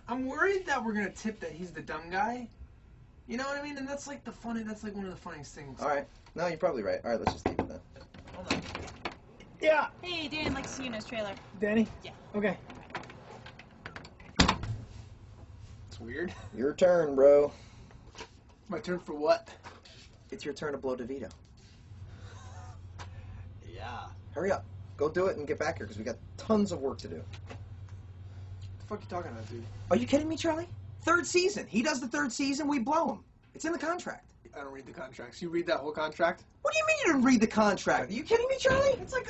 I'm worried that we're gonna tip that he's the dumb guy. You know what I mean? And that's like one of the funniest things. All right. No, you're probably right. All right, let's just leave it then. Hold on. Yeah. Hey, Dan, I'd like to see you in his trailer. Danny? Yeah. Okay. It's weird. Your turn, bro. My turn for what? It's your turn to blow DeVito. Yeah. Hurry up. Go do it and get back here because we got tons of work to do. What the fuck are you talking about, dude? Are you kidding me, Charlie? 3rd season. He does the 3rd season, we blow him. It's in the contract. I don't read the contracts. You read that whole contract? What do you mean you didn't read the contract? Are you kidding me, Charlie? It's like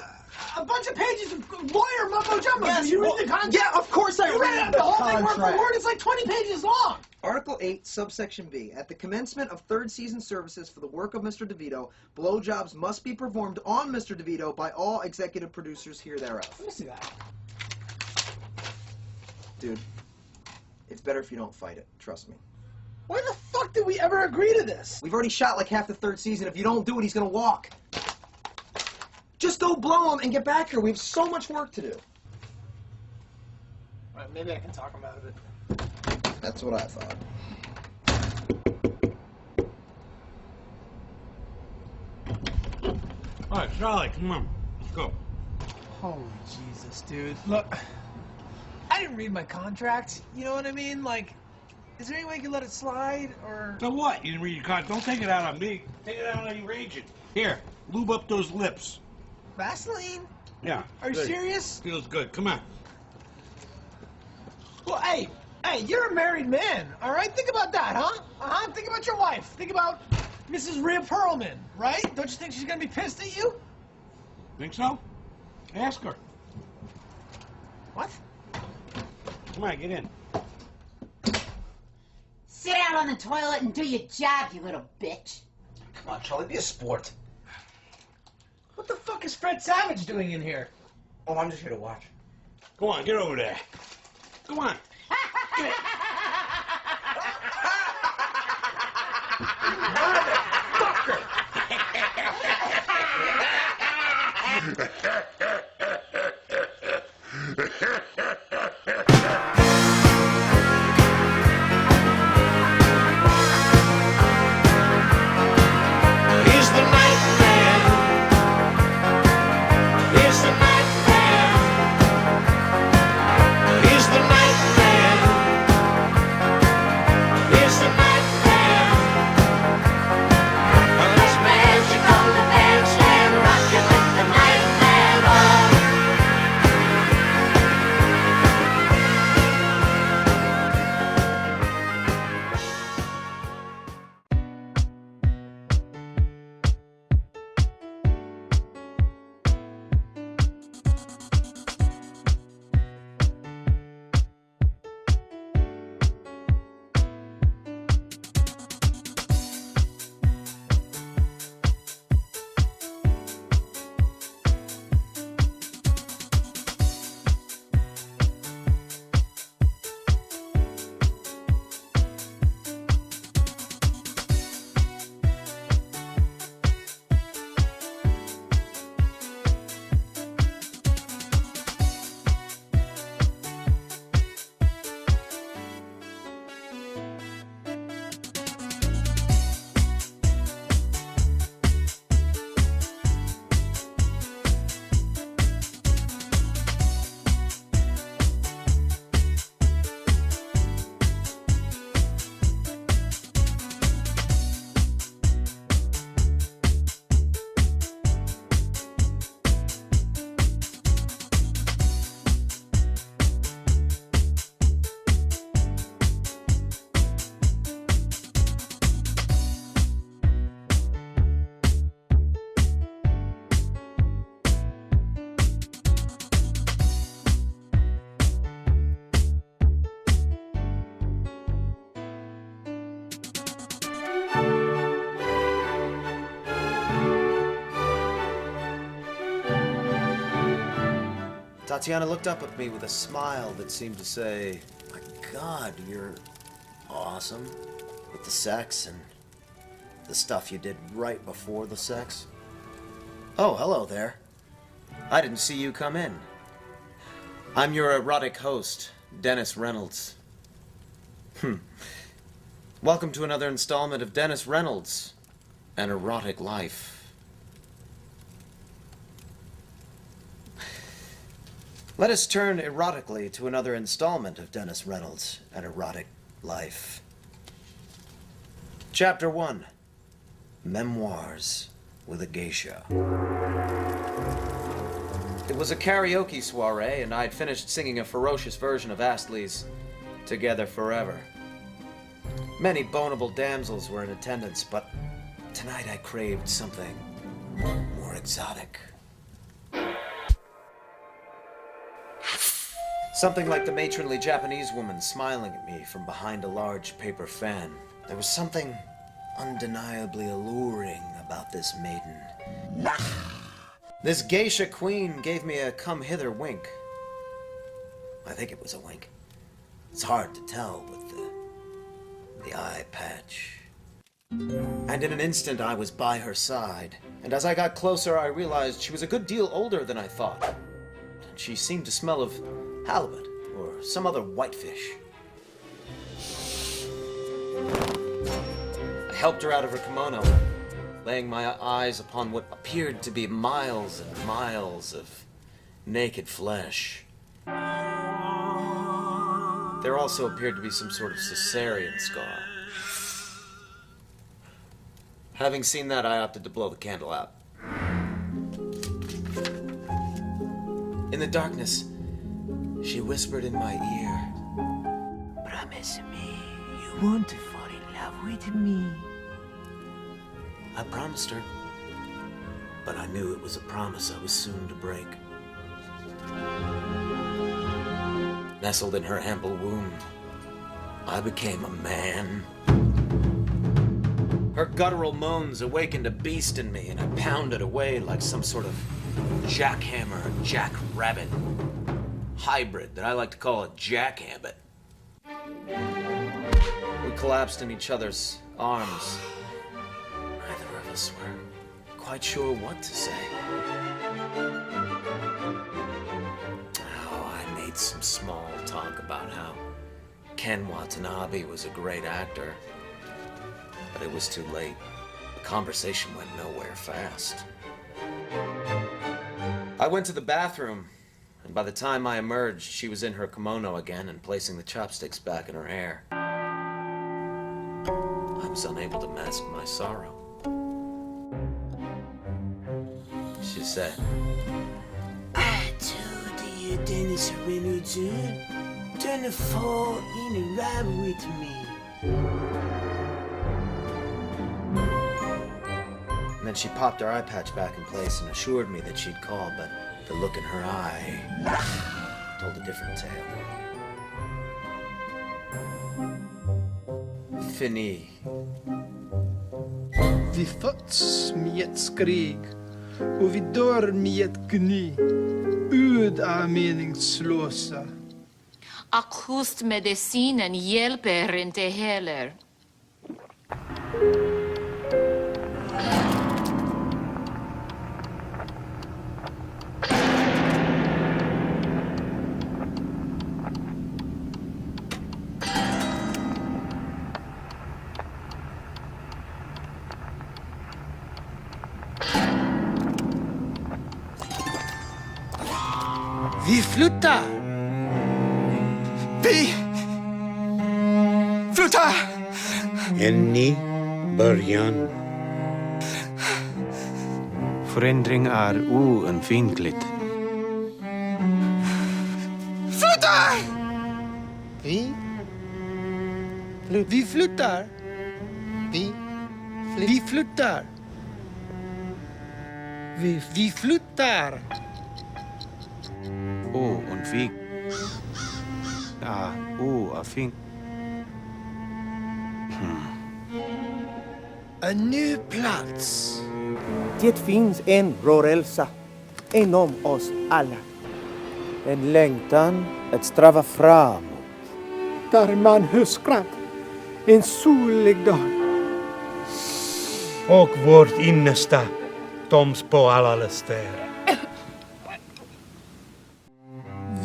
a bunch of pages of lawyer mumbo jumbo. Yes, Did you read the contract? Yeah, of course I You read the whole thing word contract. for word. It's like 20 pages long. Article 8, subsection B. At the commencement of 3rd season services for the work of Mr. DeVito, blowjobs must be performed on Mr. DeVito by all executive producers here thereof. Let me see that. Dude, it's better if you don't fight it. Trust me. Why the fuck did we ever agree to this? We've already shot like half the 3rd season. If you don't do it, he's gonna walk. Just go blow him and get back here. We have so much work to do. Right, maybe I can talk him out of it. That's what I thought. All right, Charlie, come on. Let's go. Holy Jesus, dude. Look, I didn't read my contract. You know what I mean? Like, is there any way you can let it slide, or... So what? You didn't read your contract. Don't take it out on me. Take it out on your agent. Here, lube up those lips. Vaseline? Yeah. Are you good. serious? Feels good. Come on. Well, hey, you're a married man, all right? Think about that, huh? Uh-huh, think about your wife. Think about Mrs. Rhea Perlman, right? Don't you think she's gonna be pissed at you? Think so? Ask her. What? Come on, get in. Sit down on the toilet and do your job, you little bitch. Come on, Charlie, be a sport. What the fuck is Fred Savage doing in here? Oh, I'm just here to watch. Go on, get over there. Come on. Get it. Tatiana looked up at me with a smile that seemed to say, "My God, you're awesome." With the sex and the stuff you did right before the sex. Oh, hello there. I didn't see you come in. I'm your erotic host, Dennis Reynolds. Welcome to another installment of Dennis Reynolds, An Erotic Life. Let us turn erotically to another installment of Dennis Reynolds, An Erotic Life. Chapter 1, Memoirs with a Geisha. It was a karaoke soiree, and I'd finished singing a ferocious version of Astley's Together Forever. Many boneable damsels were in attendance, but tonight I craved something more exotic. Something like the matronly Japanese woman smiling at me from behind a large paper fan. There was something undeniably alluring about this maiden. This geisha queen gave me a come-hither wink. I think it was a wink. It's hard to tell with the eye patch. And in an instant I was by her side, and as I got closer I realized she was a good deal older than I thought. She seemed to smell of halibut or some other whitefish. I helped her out of her kimono, laying my eyes upon what appeared to be miles and miles of naked flesh. There also appeared to be some sort of cesarean scar. Having seen that, I opted to blow the candle out. In the darkness, she whispered in my ear, "Promise me you want to fall in love with me." I promised her, but I knew it was a promise I was soon to break. Nestled in her ample womb, I became a man. Her guttural moans awakened a beast in me, and I pounded away like some sort of jackhammer, jackrabbit hybrid that I like to call a jackhammer. We collapsed in each other's arms. Neither of us were quite sure what to say. Some small talk about how Ken Watanabe was a great actor, but it was too late. The conversation went nowhere fast. I went to the bathroom, and by the time I emerged, she was in her kimono again and placing the chopsticks back in her hair. I was unable to mask my sorrow. She said, "Dennis Reynolds, turn the fall in love with me." And then she popped her eye patch back in place and assured me that she'd call, but the look in her eye told a different tale. Fini. Vi föds med ett skrik och vi dör med ett gny. Ord är meningslösa. Akustmedicinen hjälper inte heller. Vi flyttar! Vi flyttar! En ny början. Förändring är oundvikligt. Flyttar! Vi flyttar! Vi flyttar! Vi flyttar! Oundvik. Oavhängig. En ny plats. Det finns en rörelse inom oss alla. En längtan att sträva framåt. Där man hör skratt en solig dag. Och vårt innersta toms på alla städer.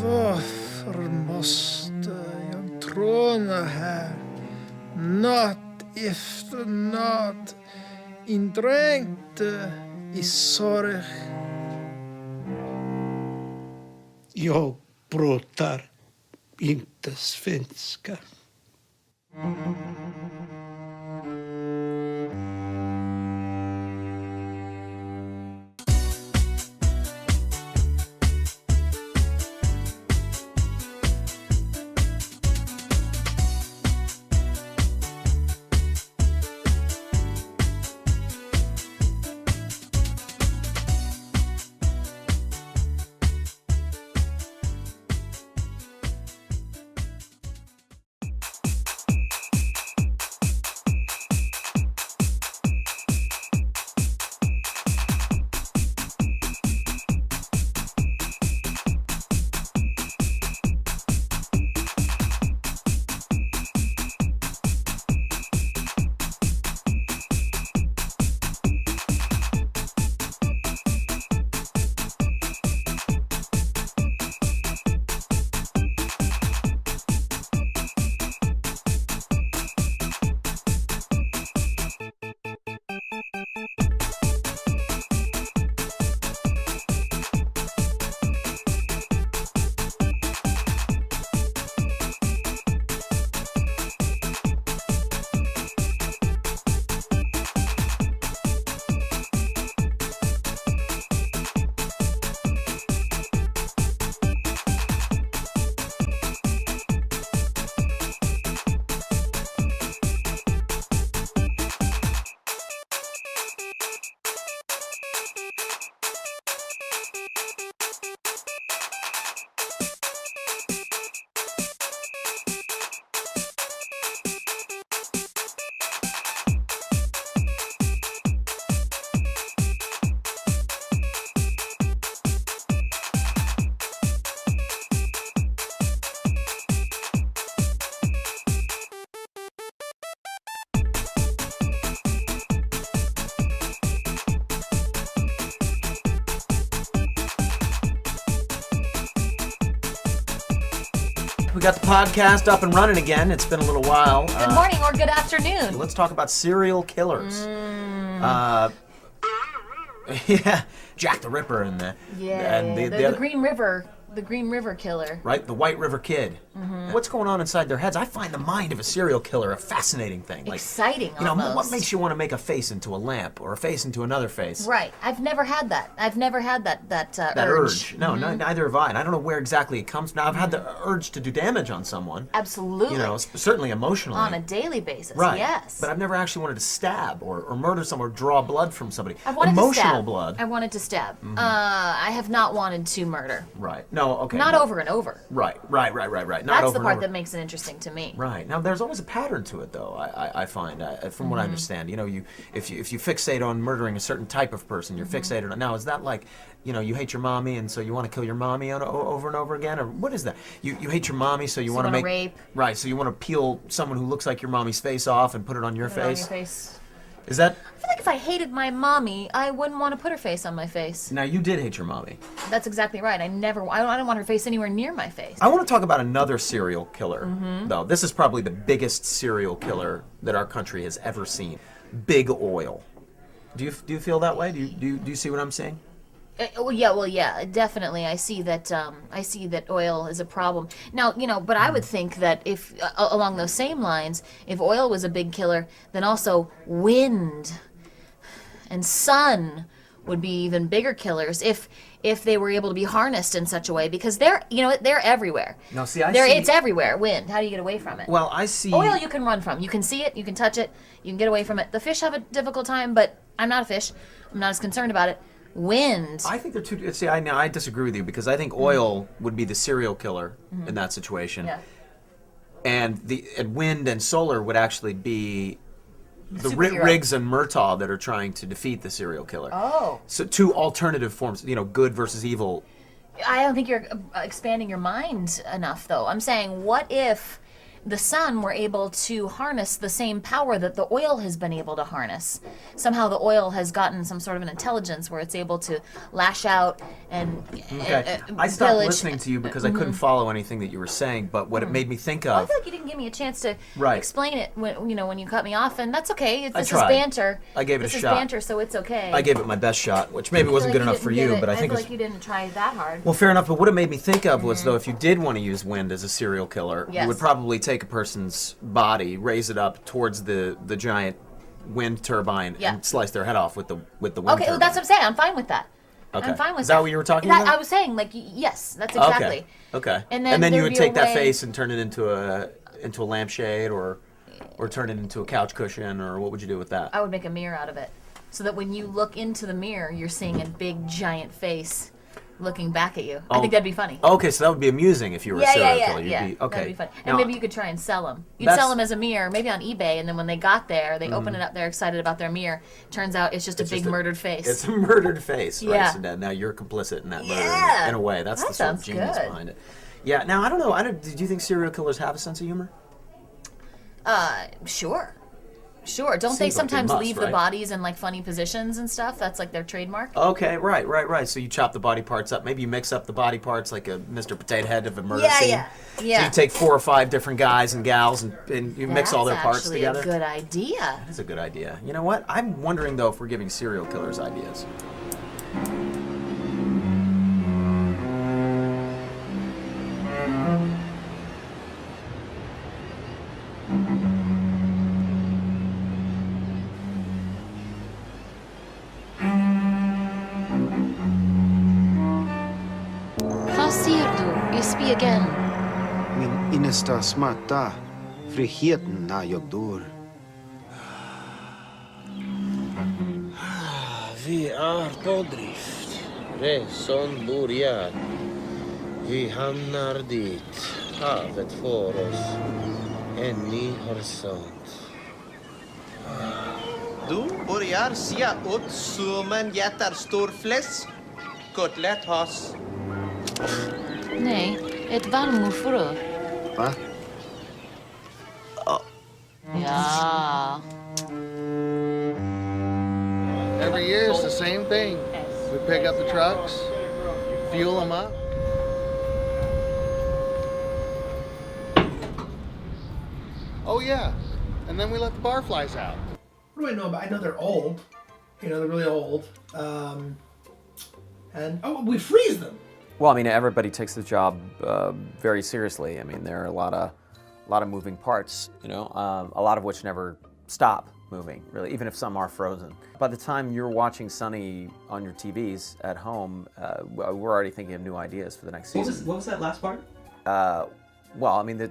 Varför måste jag tro såna här, natt efter natt, indränkte i sorg. Jag pratar inte svenska. We got the podcast up and running again. It's been a little while. Good morning or good afternoon. Let's talk about serial killers. Yeah, Jack the Ripper and the the Green River. The Green River Killer. Right, the White River Kid. Mm-hmm. What's going on inside their heads? I find the mind of a serial killer a fascinating thing. Like, exciting, you know, almost. What makes you want to make a face into a lamp or a face into another face? Right. I've never had that. I've never had that urge. No, neither have I. And I don't know where exactly it comes from. Now, I've had the urge to do damage on someone. Absolutely. You know, certainly emotionally. On a daily basis, right. Yes. But I've never actually wanted to stab or murder someone or draw blood from somebody. I wanted Emotional to stab. blood. I wanted to stab. Mm-hmm. I have not wanted to murder. Right. No, okay. Not over and over. Right. Not That's over the part and over. that makes it interesting to me. Right. Now, there's always a pattern to it, though, I find, from what I understand. You know, if you fixate on murdering a certain type of person, you're fixated on... Now, is that like, you know, you hate your mommy, and so you want to kill your mommy over and over again? Or what is that? You hate your mommy, so you want to make... rape. Right, so you want to peel someone who looks like your mommy's face off and put it on your face? On your face. Is that... I feel like if I hated my mommy, I wouldn't want to put her face on my face. Now, you did hate your mommy. That's exactly right. I don't want her face anywhere near my face. I want to talk about another serial killer, though. This is probably the biggest serial killer that our country has ever seen. Big Oil. Do you feel that way? Do you see what I'm saying? Well, yeah, definitely. I see that oil is a problem. Now, you know, but I would think that if, along those same lines, if oil was a big killer, then also wind and sun would be even bigger killers if they were able to be harnessed in such a way, because they're everywhere. No, see, it's everywhere. Wind. How do you get away from it? Well, I see. Oil you can run from. You can see it. You can touch it. You can get away from it. The fish have a difficult time, but I'm not a fish. I'm not as concerned about it. Wind. I think they're two. See, I disagree with you, because I think oil would be the serial killer in that situation, and wind and solar would actually be the Riggs and Murtaugh that are trying to defeat the serial killer. Oh. So two alternative forms, you know, good versus evil. I don't think you're expanding your mind enough, though. I'm saying, what if the sun were able to harness the same power that the oil has been able to harness. Somehow the oil has gotten some sort of an intelligence where it's able to lash out and I stopped pillage. listening to you because I couldn't follow anything that you were saying, but what it made me think of... I feel like you didn't give me a chance to Right. explain it when you cut me off, and that's okay. This is tried. banter. I gave it a This is shot. banter, so it's okay. I gave it my best shot, which maybe wasn't good enough for you, but I think feel it's... like you didn't try that hard. Well, fair enough, but what it made me think of was, though, if you did want to use wind as a serial killer, you Yes. would probably take a person's body, raise it up towards the giant wind turbine, Yeah. and slice their head off with the wind Okay, turbine. well, that's what I'm saying. I'm fine with that. Okay. I'm fine with Is that what you were talking about? I was saying, like, yes, that's exactly. Okay. And And then you there'd would be a take that way- face and turn it into a lampshade, or turn it into a couch cushion, or what would you do with that? I would make a mirror out of it, so that when you look into the mirror, you're seeing a big, giant face looking back at you. I think that'd be funny. Okay, so that would be amusing if you were a serial killer. You'd Yeah. be, okay. That'd be fun. Now, And maybe you could try and sell them. You'd That's- sell them as a mirror, maybe on eBay, and then when they got there, they open it up, they're excited about their mirror. Turns out it's just a big murdered face. It's a murdered face, right? Yeah. So now you're complicit in that murder Yeah. in a way. That's That the sort of sounds genius good. behind it. Yeah. Now I don't know. Do you think serial killers have a sense of humor? Sure. Sure. Don't they Seems like they sometimes must, leave right? the bodies in like funny positions and stuff? That's like their trademark. Okay, right. So you chop the body parts up. Maybe you mix up the body parts like a Mr. Potato Head of a murder scene. Yeah. So you take 4 or 5 different guys and gals and you mix all their parts together. That's actually a good idea. That is a good idea. You know what? I'm wondering though if we're giving serial killers ideas. Vad ser du? I spy again. Min innersta smärta, friheten när jag dör. Vi är på drift. Resan börjar. Vi hamnar dit. Havet får oss. En ny horisont. Du börjar se ut som en jättestor fläskkotlett-has. Nej, ett vallmorfrö. Va? Ja. Every year it's the same thing. We pick up the trucks, fuel them up. Oh yeah, and then we let the barflies out. What do I know about? I know they're old. You know, they're really old. We freeze them. Well, I mean, everybody takes the job very seriously. I mean, there are a lot of moving parts, you know, a lot of which never stop moving, really, even if some are frozen. By the time you're watching Sunny on your TVs at home, we're already thinking of new ideas for the next season. What was that last part? Well, I mean, there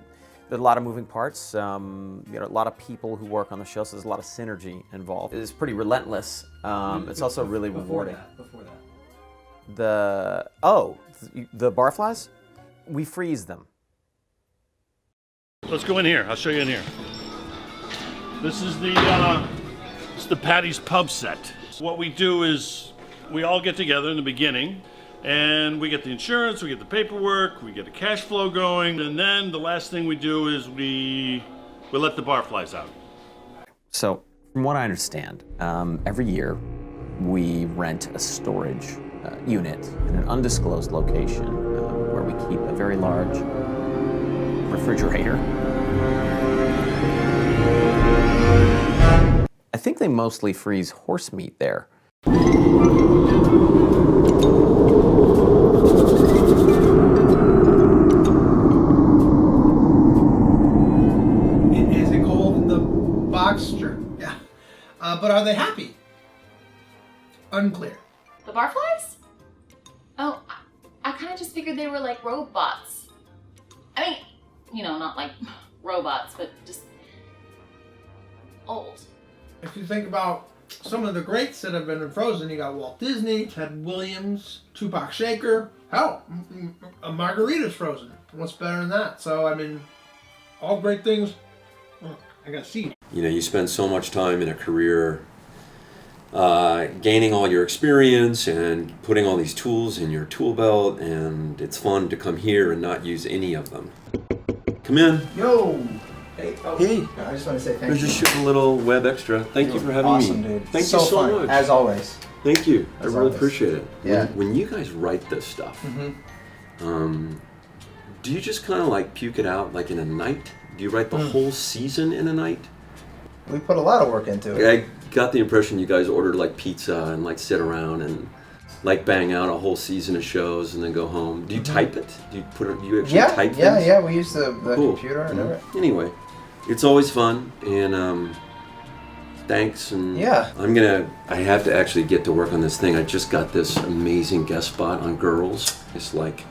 are a lot of moving parts, you know, a lot of people who work on the show, so there's a lot of synergy involved. It's pretty relentless. It's also really rewarding. Before that. The barflies? We freeze them. Let's go in here. I'll show you in here. This is the Patty's Pub set. What we do is we all get together in the beginning, and we get the insurance, we get the paperwork, we get the cash flow going, and then the last thing we do is we let the barflies out. So, from what I understand, every year we rent a storage unit in an undisclosed location where we keep a very large refrigerator. I think they mostly freeze horse meat there. Is it called the box? Sure. Yeah. But are they happy? Unclear. The barflies? Oh, I kind of just figured they were like robots. I mean, you know, not like robots, but just old. If you think about some of the greats that have been frozen, you got Walt Disney, Ted Williams, Tupac Shaker. Hell, a margarita's frozen. What's better than that? So, I mean, all great things. I gotta see. You know, you spend so much time in a career gaining all your experience and putting all these tools in your tool belt, and it's fun to come here and not use any of them. Come in. Yo! Hey. Hey. I just want to say thank We're you. just shooting a little web extra. Thank you for having awesome, me. dude. Thank So you so fun, much. as always. Thank you. I As really always. appreciate it. Yeah. When you guys write this stuff, do you just kind of like puke it out like in a night? Do you write the whole season in a night? We put a lot of work into it. I got the impression you guys ordered like pizza and like sit around and like bang out a whole season of shows and then go home. Do you type it? Do you put it? Do you actually type things? Yeah. We use the Cool. computer and everything. Anyway, it's always fun and thanks and I have to actually get to work on this thing. I just got this amazing guest spot on Girls. It's like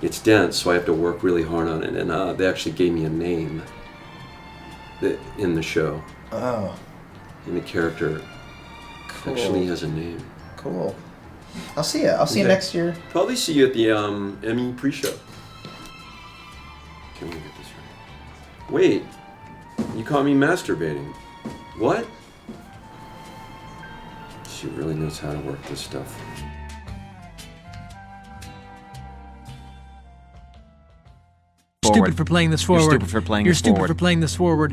it's dense, so I have to work really hard on it. And they actually gave me a name in the show. Oh. And the character actually has a name. Cool. I'll see you. I'll see you next year. Probably see you at the Emmy pre-show. Can we get this right? Wait, you caught me masturbating. What? She really knows how to work this stuff. Stupid for playing this forward. You're stupid for playing You're this stupid forward. for playing this forward.